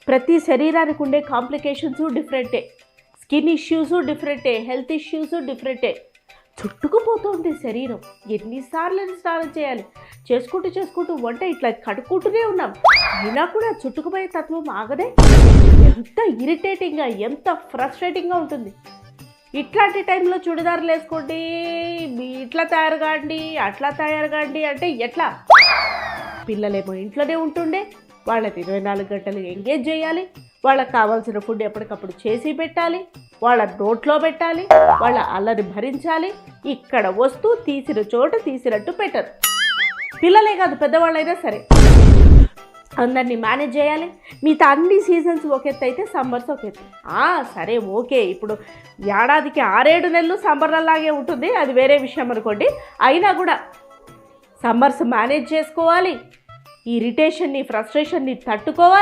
ప్రతి శరీరానికి ఉండే కాంప్లికేషన్స్ డిఫరెంటే, స్కిన్ ఇష్యూస్ డిఫరెంటే, హెల్త్ ఇష్యూస్ డిఫరెంటే. చుట్టుకుపోతుంది శరీరం. ఎన్నిసార్లు స్నానం చేయాలి, చేసుకుంటూ వంట ఇట్లా కడుక్కుంటూనే ఉన్నాం, అయినా కూడా చుట్టుకుపోయే తత్వం ఆగదే. ఎంత ఇరిటేటింగ్గా, ఎంత ఫ్రస్ట్రేటింగ్గా ఉంటుంది. ఇట్లాంటి టైంలో చుడిదారులు వేసుకోండి, ఇట్లా తయారు కాండి, అట్లా తయారు కాండి అంటే ఎట్లా? పిల్లలేమో ఇంట్లోనే ఉంటుండే, వాళ్ళని 24 గంటలు ఎంగేజ్ చేయాలి, వాళ్ళకి కావాల్సిన ఫుడ్ ఎప్పటికప్పుడు చేసి పెట్టాలి, వాళ్ళ నోట్లో పెట్టాలి, వాళ్ళ అల్లరి భరించాలి. ఇక్కడ వస్తూ తీసిన చోట తీసినట్టు పెట్టరు. పిల్లలే కాదు, పెద్దవాళ్ళైనా సరే అందరినీ మేనేజ్ చేయాలి. మిగతా అన్ని సీజన్స్ ఒక ఎత్తు అయితే సమ్మర్స్ ఒక ఎత్తు. సరే ఓకే, ఇప్పుడు ఏడాదికి 6-7 నెలలు సమ్మర్లలాగే ఉంటుంది, అది వేరే విషయం అనుకోండి. అయినా కూడా సమ్మర్స్ మేనేజ్ చేసుకోవాలి, ఇరిటేషన్ని, ఫ్రస్ట్రేషన్ని తట్టుకోవాలి.